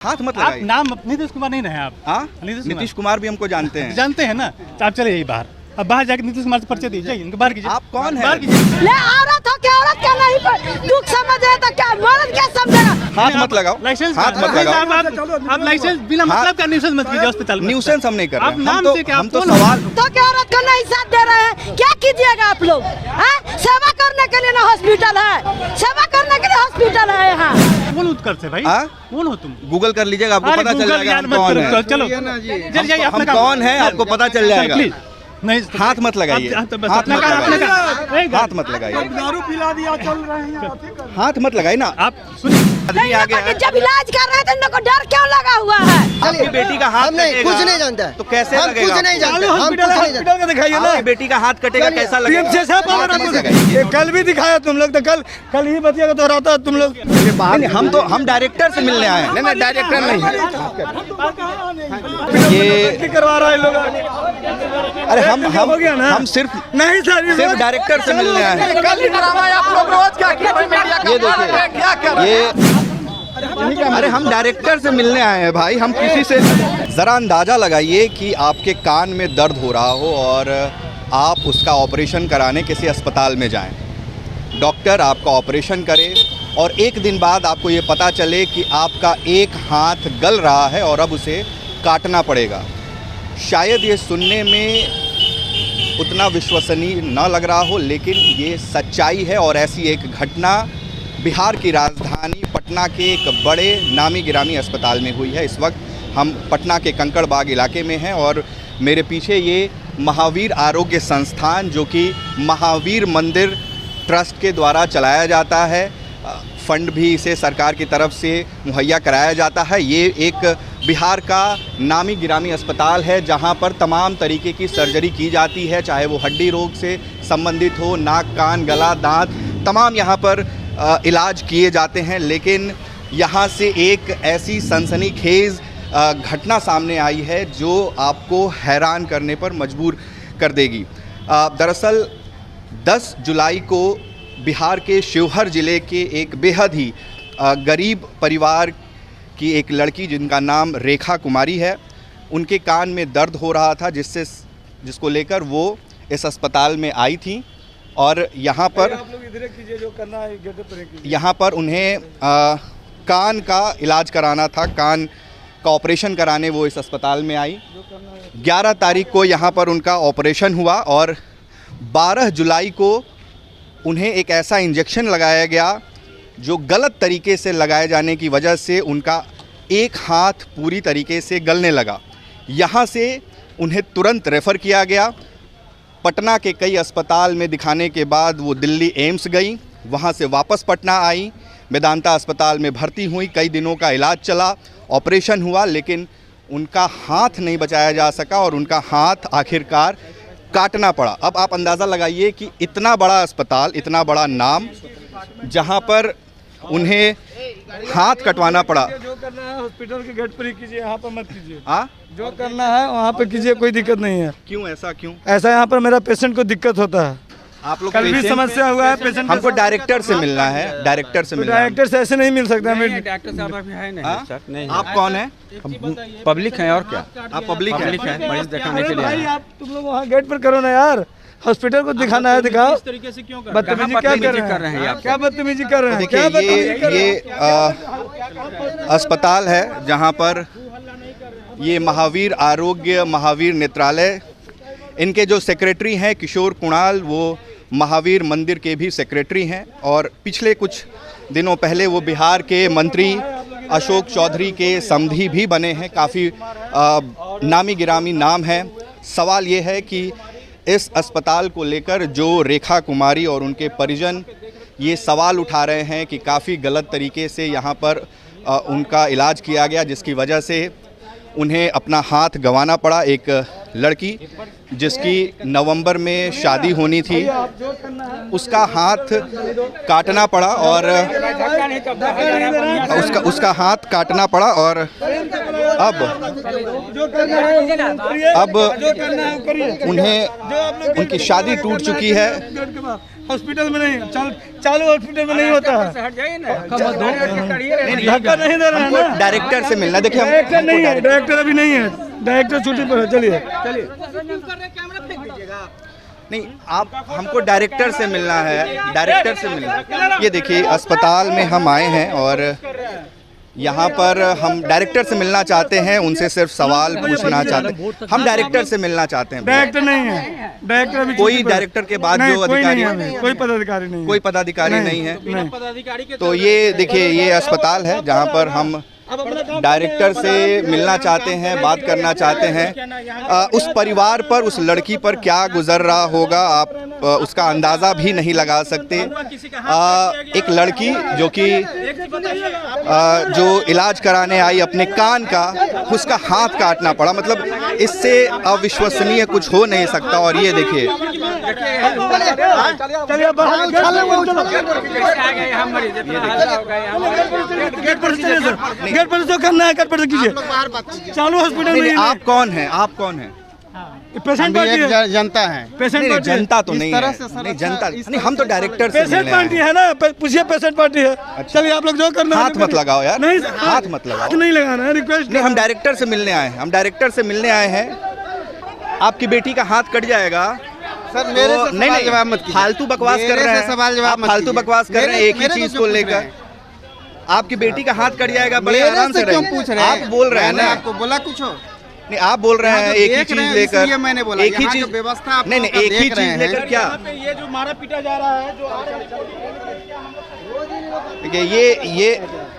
हाथ मत लगाइए। नाम नीतीश कुमार नहीं रहे आप? हाँ, नीतीश कुमार भी हमको जानते हैं। जानते हैं ना, तो आप चले यही बाहर। अब बाहर जाके नीतीश कुमार से परिचय दीजिए, इनको बाहर कीजिए। आप कौन है? ले औरत हो क्या, औरत क्या नहीं दुख समझे तो क्या मर्द क्या समझेगा? हाथ मत लगाओ, लाइसेंस हाथ मत लगाओ। आप लाइसेंस बिना मतलब का न्यूसेंस मत कीजिए अस्पताल में। न्यूसेंस हम नहीं कर रहे, हम तो कौन सवाल। तो क्या औरत को नहीं साथ दे रहे हैं? क्या कीजिएगा आप लोग? सेवा करने के लिए ना हॉस्पिटल है, सेवा करने के लिए हॉस्पिटल है यहाँ। कौन उत्कर्ष है भाई? कौन हो तुम? गूगल कर लीजिएगा, आपको पता चल जाएगा हम कौन है। चलो हम कौन है आपको पता चल जाएगा। नहीं, हाथ मत लगाइए, हाथ मत लगाइए, दारू पिला दिया, चल रहे हैं। हाथ मत लगाइए ना। आप सुनिए, आदमी आ गया। जब इलाज कर रहे हैं तो इनको डर क्यों लगा हुआ है? आपकी बेटी का हाथ नहीं, कुछ नहीं जानता है। तो कैसे हम लगेगा? कुछ नहीं जानते, हम कुछ नहीं जानते। का दिखाइए ना। आपकी बेटी का हाथ कटेगा, कैसा लगेगा? कल भी दिखाया तुम लोग, तो कल ही बतिया तो रहता तुम लोग। हम डायरेक्टर से मिलने आए हैं। नहीं, डायरेक्टर नहीं है। ये करवा रहा है लोग। अरे हम सिर्फ नहीं सर, सिर्फ डायरेक्टर से मिलने आए हैं। ये देखिए, ये अरे हम डायरेक्टर से मिलने आए हैं भाई, हम किसी से। ज़रा अंदाज़ा लगाइए कि आपके कान में दर्द हो रहा हो और आप उसका ऑपरेशन कराने किसी अस्पताल में जाएं। डॉक्टर आपका ऑपरेशन करे और एक दिन बाद आपको ये पता चले कि आपका एक हाथ गल रहा है और अब उसे काटना पड़ेगा। शायद ये सुनने में उतना विश्वसनीय न लग रहा हो, लेकिन ये सच्चाई है। और ऐसी एक घटना बिहार की राजधानी पटना के एक बड़े नामी गिरामी अस्पताल में हुई है। इस वक्त हम पटना के कंकड़बाग इलाके में हैं और मेरे पीछे ये महावीर आरोग्य संस्थान, जो कि महावीर मंदिर ट्रस्ट के द्वारा चलाया जाता है, फंड भी इसे सरकार की तरफ से मुहैया कराया जाता है। ये एक बिहार का नामी गिरामी अस्पताल है जहां पर तमाम तरीके की सर्जरी की जाती है, चाहे वो हड्डी रोग से संबंधित हो, नाक, कान, गला, दांत, तमाम यहां पर इलाज किए जाते हैं। लेकिन यहां से एक ऐसी सनसनीखेज घटना सामने आई है जो आपको हैरान करने पर मजबूर कर देगी। दरअसल 10 जुलाई को बिहार के शिवहर ज़िले के एक बेहद ही गरीब परिवार की एक लड़की, जिनका नाम रेखा कुमारी है, उनके कान में दर्द हो रहा था, जिसको लेकर वो इस अस्पताल में आई थी। और यहाँ पर आप लोग इधर कीजिए, जो करना है यहाँ पर उन्हें कान का इलाज कराना था, कान का ऑपरेशन कराने वो इस अस्पताल में आई। 11 तारीख को यहाँ पर उनका ऑपरेशन हुआ और 12 जुलाई को उन्हें एक ऐसा इंजेक्शन लगाया गया जो गलत तरीके से लगाए जाने की वजह से उनका एक हाथ पूरी तरीके से गलने लगा। यहाँ से उन्हें तुरंत रेफ़र किया गया। पटना के कई अस्पताल में दिखाने के बाद वो दिल्ली एम्स गई, वहाँ से वापस पटना आई, मेदांता अस्पताल में भर्ती हुई। कई दिनों का इलाज चला, ऑपरेशन हुआ, लेकिन उनका हाथ नहीं बचाया जा सका और उनका हाथ आखिरकार काटना पड़ा। अब आप अंदाज़ा लगाइए कि इतना बड़ा अस्पताल, इतना बड़ा नाम, जहां पर उन्हें हाथ कटवाना पड़ा। जो करना है हॉस्पिटल के गेट पर ही कीजिए, यहाँ पर मत कीजिए। जो करना है वहाँ पे कीजिए, कोई दिक्कत नहीं है। क्यों ऐसा क्यों? ऐसा यहाँ पर मेरा पेशेंट को दिक्कत होता है। आप लोग कल भी समस्या हुआ है पेशेंट। हमको डायरेक्टर से मिलना है, डायरेक्टर से मिलना है। डायरेक्टर से ऐसे नहीं मिल सकता हमें। डॉक्टर साहब अभी है नहीं सर, नहीं। आप कौन है? पब्लिक है और क्या? आप पब्लिक है, मरीज दिखाने के लिए। भाई आप तुम लोग वहाँ गेट पर करो ना यार, हॉस्पिटल को दिखाना है, दिखाओ। इस तरीके से क्यों बदतमीजी क्या कर रहे हैं आप? क्या बदतमीजी कर रहे हैं? देखिए, ये अस्पताल है जहाँ पर ये महावीर आरोग्य, महावीर नेत्रालय, इनके जो सेक्रेटरी हैं किशोर कुणाल, वो महावीर मंदिर के भी सेक्रेटरी हैं और पिछले कुछ दिनों पहले वो बिहार के मंत्री अशोक चौधरी के समधी भी बने हैं। काफ़ी नामी गिरामी नाम है। सवाल ये है कि इस अस्पताल को लेकर जो रेखा कुमारी और उनके परिजन ये सवाल उठा रहे हैं कि काफ़ी गलत तरीके से यहाँ पर उनका इलाज किया गया, जिसकी वजह से उन्हें अपना हाथ गंवाना पड़ा। एक लड़की जिसकी नवंबर में शादी होनी थी, उसका हाथ काटना पड़ा और उसका हाथ काटना पड़ा और अब उन्हें उनकी शादी टूट चुकी है। हॉस्पिटल में नहीं, चालू हॉस्पिटल में नहीं होता है। धक्का नहीं दे रहा है ना। डायरेक्टर से मिलना, देखिए डायरेक्टर नहीं है, डायरेक्टर अभी नहीं है, डायरेक्टर छुट्टी पर है। चलिए नहीं, आप हमको डायरेक्टर से मिलना है, डायरेक्टर से मिलना। ये देखिए अस्पताल में हम आए हैं और यहाँ पर हम डायरेक्टर से मिलना चाहते हैं, उनसे सिर्फ सवाल पूछना चाहते हैं। हम डायरेक्टर से मिलना चाहते हैं। डायरेक्टर नहीं है, डायरेक्टर अभी कोई डायरेक्टर के बाद जो अधिकारी, कोई पदाधिकारी नहीं, कोई पदाधिकारी नहीं है। तो ये देखिए ये अस्पताल है जहाँ पर हम डायरेक्टर से मिलना चाहते हैं, बात करना चाहते हैं। उस परिवार पर, उस लड़की पर क्या गुजर रहा होगा आप उसका अंदाज़ा भी नहीं लगा सकते। एक लड़की जो कि जो इलाज कराने आई अपने कान का, उसका हाथ काटना पड़ा, मतलब इससे अविश्वसनीय कुछ हो नहीं सकता। और ये देखिए गेट पर तो करना है, गेट पर कीजिए। चालू हॉस्पिटल में आप कौन हैं? आप कौन हैं? पेशेंट पार्टी है, जनता है। पेशेंट नहीं, पार्टी जनता तो नहीं है, नहीं जनता नहीं, हम तो डायरेक्टर से पेशेंट मिलने पार्टी आए हैं। है ना, पूछिए पेशेंट पार्टी है। चलिए आप लोग जो करना है हाथ मत लगाओ यार, नहीं हाथ मत लगाओ, हाथ नहीं लगाना है, रिक्वेस्ट नहीं। हम डायरेक्टर से मिलने आए हैं, हम डायरेक्टर से मिलने आए हैं। आपकी बेटी का हाथ कट जाएगा सर मेरे तो से नहीं सवाल जवाब मत कीजिए। फालतू बकवास कर मेरे रहे से हैं, सवाल जवाब आप मत फालतू कीजिए। बकवास कर रहे हैं एक ही मेरे से चीज क्यों को पूछ लेकर। रहे हैं? आपकी बेटी का हाथ कट जाएगा, बड़े मेरे आराम से से क्यों रहेंगे। पूछ रहे हैं? आप बोल रहे हैं मैंने ना, आपको बोला कुछ हो? नहीं आप बोल रहे हैं एक ही चीज लेकर, इसलिए मैंने बोला एक ही यहाँ चीज, जो व्यवस्था आप नहीं लोग का एक ही देख रहे चीज हैं। लेकर क्या। ये जो मारा पीटा जा रहा है, जो देखिए ये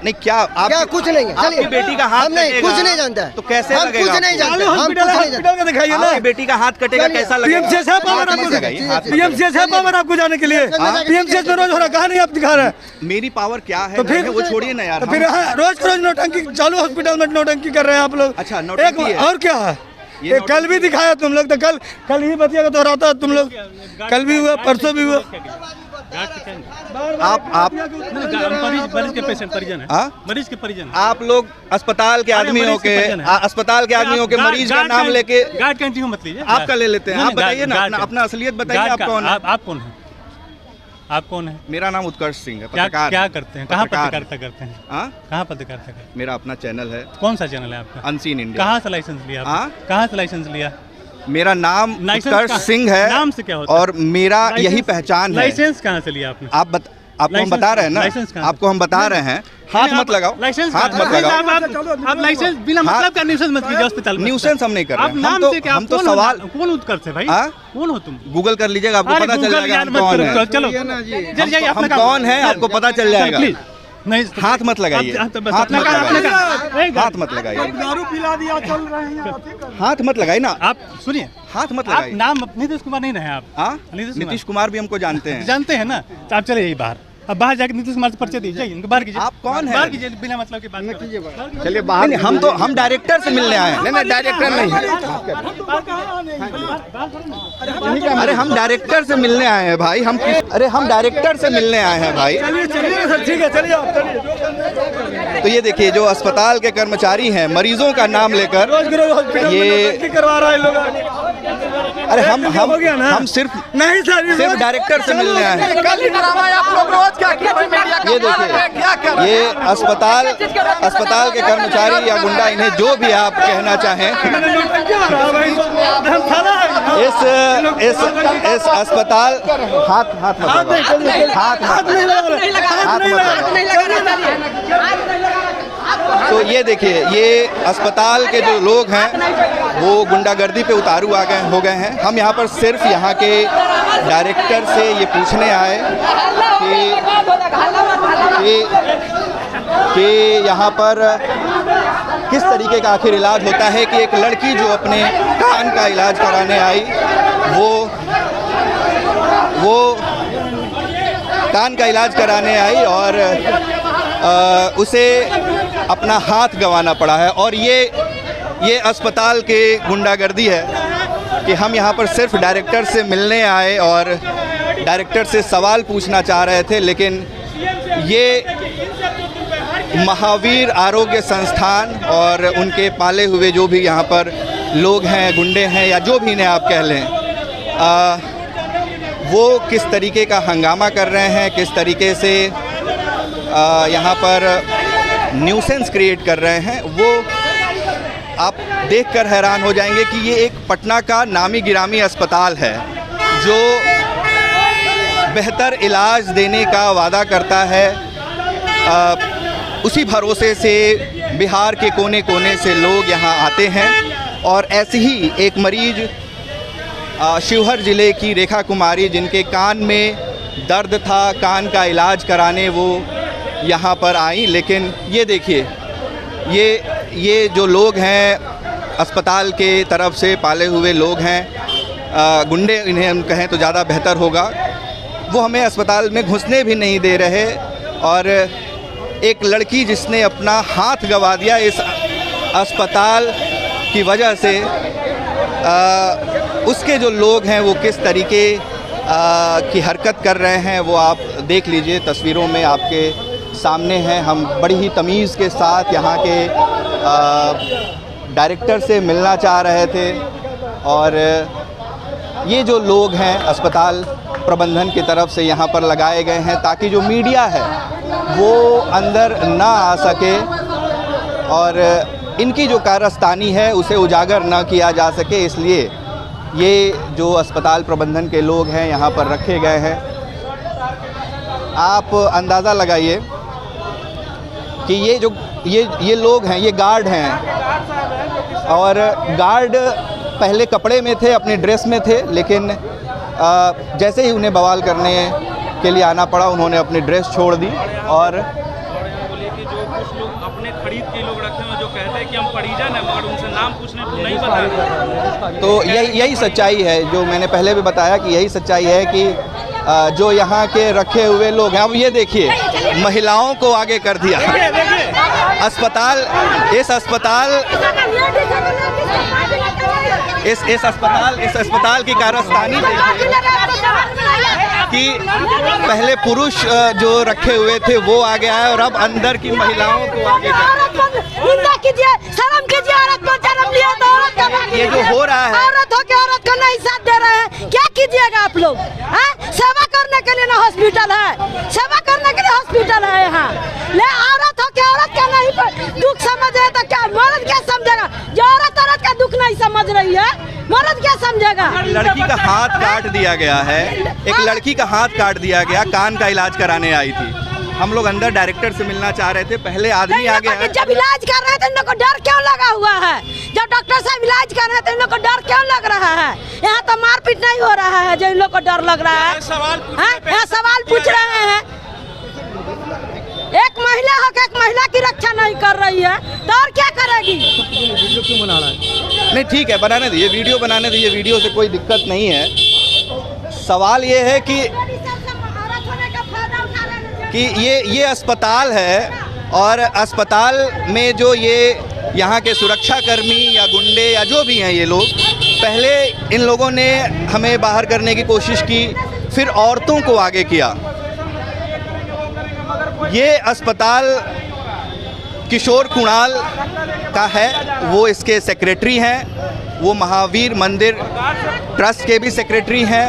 नहीं क्या आप क्या कुछ नहीं है, आपकी चलिए। बेटी का हाथ हम नहीं, कटेगा, कुछ नहीं जानता है। तो कैसे हम लगेगा कुछ नहीं आपको? जानते, हम कुछ नहीं जानते। हॉस्पिटल का दिखाइए ना। आपकी बेटी का हाथ कटेगा, कैसा लगेगा? पीएमसीएच है पावर आपको, लगाइए, हाथ मत पीएमसीएच है पावर आपको जाने के लिए। पीएमसीएच में रोज हो रहा, कहाँ नहीं आप दिखा रहे हैं? मेरी पावर क्या है? तो फिर वो छोड़िए ना यार। तो फिर रोज रोज नौटंकी, चालू हॉस्पिटल में नौटंकी कर रहे हैं आप लोग। अच्छा, नौटंकी है। और क्या है? ये कल भी दिखाया तुम लोग, तो कल ही बतिया का दोहराता तुम लोग। कल भी हुआ, परसों भी हुआ। आप मरीज के पेशेंट परिजन है, मरीज के परिजन है। आप लोग अस्पताल के आदमी हो के, अस्पताल के आदमी हो के मरीज का नाम लेके गार्ड कैंटीन मत लीजिए, आपका ले लेते हैं। आप बताइए ना, अपना असलियत बताइए, आप कौन है? आप कौन है? आप कौन है? मेरा नाम उत्कर्ष सिंह है, क्या पत्रकार। क्या करते हैं? कहाँ पत्रकार पत्रकारिता करते हैं? हाँ? कहाँ पत्रकारिता करते हैं? मेरा अपना चैनल है, कौन सा चैनल है आपका? Unseen India. कहाँ से लाइसेंस लिया आपने? कहाँ से लाइसेंस लिया? मेरा नाम लाइसेंस उत्कर्ष सिंह है। नाम से क्या होता और मेरा यही पहचान है। लाइसेंस कहाँ से लिया आपने? आपको हम बता रहे हैं ना, लाइसेंस कहाँ से? आपको हम बता रहे हैं। हाथ मत लगाओ, लाइसेंस हाथ मत लगाओ। आप लाइसेंस बिना मतलब का न्यूसेंस मत कीजिए अस्पताल में। न्यूसेंस हम नहीं कर रहे आप हैं। नाम से क्या? हम तो सवाल, कौन उत्कर्ष है भाई? कौन हो तुम? गूगल कर लीजिएगा, आपको अरे पता चल गूगल जाएगा यार हम मत कौन करो, है। चलो जल्दी जाइए, हम अपना काम कौन है आपको पता चल जाएगा। प्लीज नहीं, हाथ मत लगाइए, हाथ मत लगाइए, हाथ मत लगाइए, दारू पिला दिया, चल रहे हैं। हाथ मत लगाइए ना, आप सुनिए, हाथ मत आप लगाइए। नाम नीतीश कुमार नहीं रहे आप? हाँ, नीतीश नीतीश कुमार भी हमको जानते हैं। जानते हैं ना, तो आप चले जाइए बाहर। अब बाहर जाके नीतीश कुमार से परिचय दीजिए, इनको बाहर कीजिए। आप कौन हैं? बाहर कीजिए, बिना मतलब की बात कीजिए। चलिए बाहर। नहीं, हम डायरेक्टर से मिलने आए हैं। नहीं डायरेक्टर नहीं है। अरे हम डायरेक्टर से मिलने आए हैं भाई, अरे हम डायरेक्टर से मिलने आए हैं भाई। चलिए सर, ठीक है, चलिए आप चलिए। तो ये देखिए जो अस्पताल के कर्मचारी हैं, मरीजों का नाम लेकर ये करवा रहा है लोग। अरे हो गया ना? हम सिर्फ नहीं सर, सिर्फ डायरेक्टर से मिलने आए हैं। ये देखिए ये अस्पताल के कर्मचारी या गुंडा, इन्हें जो भी आप कहना चाहें, इस अस्पताल हाथ मत तो ये देखिए ये अस्पताल के जो लोग हैं वो गुंडागर्दी पे उतारू हो गए हैं। हम यहाँ पर सिर्फ यहाँ के डायरेक्टर से ये पूछने आए कि यहाँ पर किस तरीके का आखिर इलाज होता है कि एक लड़की जो अपने कान का इलाज कराने आई वो कान का इलाज कराने आई और उसे अपना हाथ गंवाना पड़ा है। और ये अस्पताल के गुंडागर्दी है। कि हम यहाँ पर सिर्फ डायरेक्टर से मिलने आए और डायरेक्टर से सवाल पूछना चाह रहे थे, लेकिन ये महावीर आरोग्य संस्थान और उनके पाले हुए जो भी यहाँ पर लोग हैं, गुंडे हैं या जो भी इन्हें आप कह लें, वो किस तरीके का हंगामा कर रहे हैं, किस तरीके से यहाँ पर न्यूसेंस क्रिएट कर रहे हैं, वो आप देखकर हैरान हो जाएंगे कि ये एक पटना का नामी गिरामी अस्पताल है जो बेहतर इलाज देने का वादा करता है। उसी भरोसे से बिहार के कोने कोने से लोग यहाँ आते हैं और ऐसे ही एक मरीज शिवहर ज़िले की रेखा कुमारी, जिनके कान में दर्द था, कान का इलाज कराने वो यहाँ पर आई। लेकिन ये देखिए, ये जो लोग हैं अस्पताल के तरफ से पाले हुए लोग हैं, गुंडे इन्हें हम कहें तो ज़्यादा बेहतर होगा, वो हमें अस्पताल में घुसने भी नहीं दे रहे। और एक लड़की जिसने अपना हाथ गंवा दिया इस अस्पताल की वजह से, उसके जो लोग हैं वो किस तरीके की हरकत कर रहे हैं वो आप देख लीजिए, तस्वीरों में आपके सामने हैं। हम बड़ी ही तमीज़ के साथ यहाँ के डायरेक्टर से मिलना चाह रहे थे और ये जो लोग हैं अस्पताल प्रबंधन की तरफ से यहाँ पर लगाए गए हैं ताकि जो मीडिया है वो अंदर ना आ सके और इनकी जो कारस्तानी है उसे उजागर ना किया जा सके, इसलिए ये जो अस्पताल प्रबंधन के लोग हैं यहाँ पर रखे गए हैं। आप अंदाज़ा लगाइए कि ये लोग हैं, ये गार्ड हैं और गार्ड पहले कपड़े में थे, अपने ड्रेस में थे, लेकिन जैसे ही उन्हें बवाल करने के लिए आना पड़ा उन्होंने अपनी ड्रेस छोड़ दी। और जो कुछ लोग अपने खरीद के लोग रखे हैं जो कहते हैं कि हम परिजन हैं मगर उनसे नाम पूछने को नहीं बताया, तो यही सच्चाई है जो मैंने पहले भी बताया कि यही सच्चाई है कि जो यहाँ के रखे हुए लोग हैं। अब ये देखिए, महिलाओं को आगे कर दिया अस्पताल, इस अस्पताल की कारस्तानी कि पहले पुरुष जो रखे हुए थे वो आगे आए और अब अंदर की महिलाओं को आगे कीजिए, शर्म कीजिए, औरत को जन्म लिया तो औरत का ये जो हो रहा है, औरत हो के औरत को नहीं साथ दे रहे हैं, क्या कीजिएगा आप लोग? सेवा करने के लिए ना हॉस्पिटल है, सेवा करने के लिए हॉस्पिटल है यहाँ, ले औरत हो के औरत का नहीं दुख समझ रहे तो क्या मर्द क्या समझेगा? जो औरत का दुख नहीं समझ रही है, मर्द क्या समझेगा? लड़की का हाथ काट दिया गया है, एक लड़की का हाथ काट दिया गया, कान का इलाज कराने आई थी। हम लोग अंदर डायरेक्टर से मिलना चाह रहे थे, पहले आदमी आ गया। जब इलाज कर रहे थे इन लोग को डर क्यों लगा हुआ है? जब डॉक्टर साहब इलाज कर रहे थे इन लोग को डर क्यों लग रहा है? यहाँ तो मारपीट नहीं हो रहा है जो इन लोग को डर लग रहा है। यहाँ सवाल पूछ रहे हैं, एक महिला होकर एक महिला की रक्षा नहीं कर रही है तो और क्या करेगी? वीडियो क्यों बना रहा है? नहीं ठीक है, बनाने दीजिए, वीडियो बनाने दीजिए, वीडियो से कोई दिक्कत नहीं है। सवाल ये है कि ये अस्पताल है और अस्पताल में जो ये यहाँ के सुरक्षाकर्मी या गुंडे या जो भी हैं ये लोग, पहले इन लोगों ने हमें बाहर करने की कोशिश की, फिर औरतों को आगे किया। ये अस्पताल किशोर कुणाल का है, वो इसके सेक्रेटरी हैं, वो महावीर मंदिर ट्रस्ट के भी सेक्रेटरी हैं,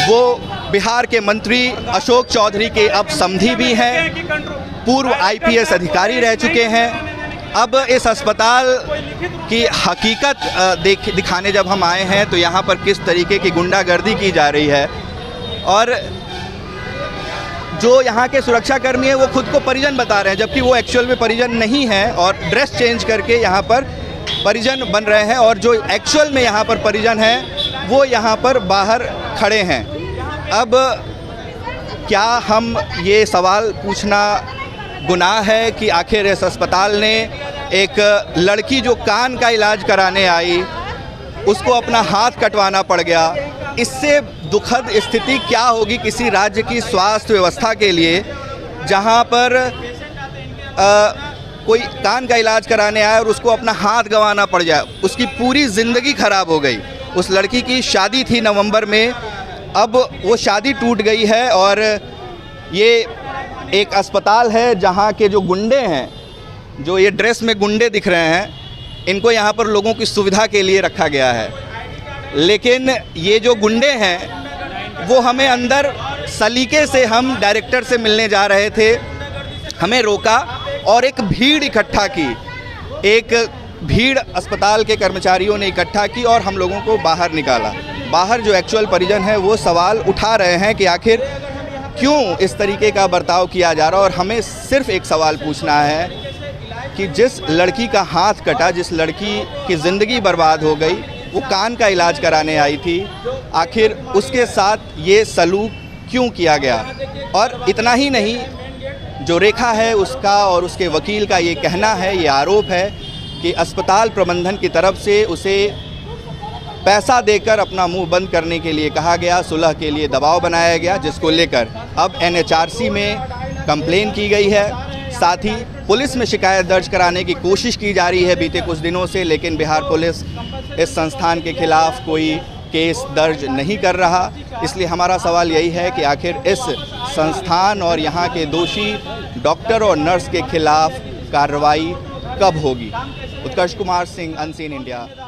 वो बिहार के मंत्री अशोक चौधरी के अब समधी भी हैं, पूर्व आईपीएस अधिकारी रह चुके हैं। अब इस अस्पताल की हकीकत दिखाने जब हम आए हैं तो यहाँ पर किस तरीके की गुंडागर्दी की जा रही है और जो यहाँ के सुरक्षाकर्मी हैं वो खुद को परिजन बता रहे हैं, जबकि वो एक्चुअल में परिजन नहीं हैं और ड्रेस चेंज करके यहाँ पर परिजन बन रहे हैं और जो एक्चुअल में यहाँ पर परिजन हैं वो यहाँ पर बाहर खड़े हैं। अब क्या हम ये सवाल पूछना गुनाह है कि आखिर इस अस्पताल ने एक लड़की जो कान का इलाज कराने आई उसको अपना हाथ कटवाना पड़ गया? इससे दुखद स्थिति क्या होगी किसी राज्य की स्वास्थ्य व्यवस्था के लिए जहां पर कोई कान का इलाज कराने आए और उसको अपना हाथ गंवाना पड़ जाए, उसकी पूरी ज़िंदगी खराब हो गई। उस लड़की की शादी थी नवंबर में, अब वो शादी टूट गई है और ये एक अस्पताल है जहाँ के जो गुंडे हैं, जो ये ड्रेस में गुंडे दिख रहे हैं, इनको यहाँ पर लोगों की सुविधा के लिए रखा गया है। लेकिन ये जो गुंडे हैं वो हमें अंदर सलीके से, हम डायरेक्टर से मिलने जा रहे थे, हमें रोका और एक भीड़ इकट्ठा की, एक भीड़ अस्पताल के कर्मचारियों ने इकट्ठा की और हम लोगों को बाहर निकाला। बाहर जो एक्चुअल परिजन है वो सवाल उठा रहे हैं कि आखिर क्यों इस तरीके का बर्ताव किया जा रहा है। और हमें सिर्फ एक सवाल पूछना है कि जिस लड़की का हाथ कटा, जिस लड़की की ज़िंदगी बर्बाद हो गई, वो कान का इलाज कराने आई थी, आखिर उसके साथ ये सलूक क्यों किया गया। और इतना ही नहीं, जो रेखा है उसका और उसके वकील का ये कहना है, ये आरोप है कि अस्पताल प्रबंधन की तरफ से उसे पैसा देकर अपना मुंह बंद करने के लिए कहा गया, सुलह के लिए दबाव बनाया गया, जिसको लेकर अब NHRC में कंप्लेन की गई है। साथ ही पुलिस में शिकायत दर्ज कराने की कोशिश की जा रही है बीते कुछ दिनों से, लेकिन बिहार पुलिस इस संस्थान के खिलाफ कोई केस दर्ज नहीं कर रहा। इसलिए हमारा सवाल यही है कि आखिर इस संस्थान और यहाँ के दोषी डॉक्टर और नर्स के खिलाफ कार्रवाई कब होगी। उत्कर्ष कुमार सिंह, अनसीन इंडिया।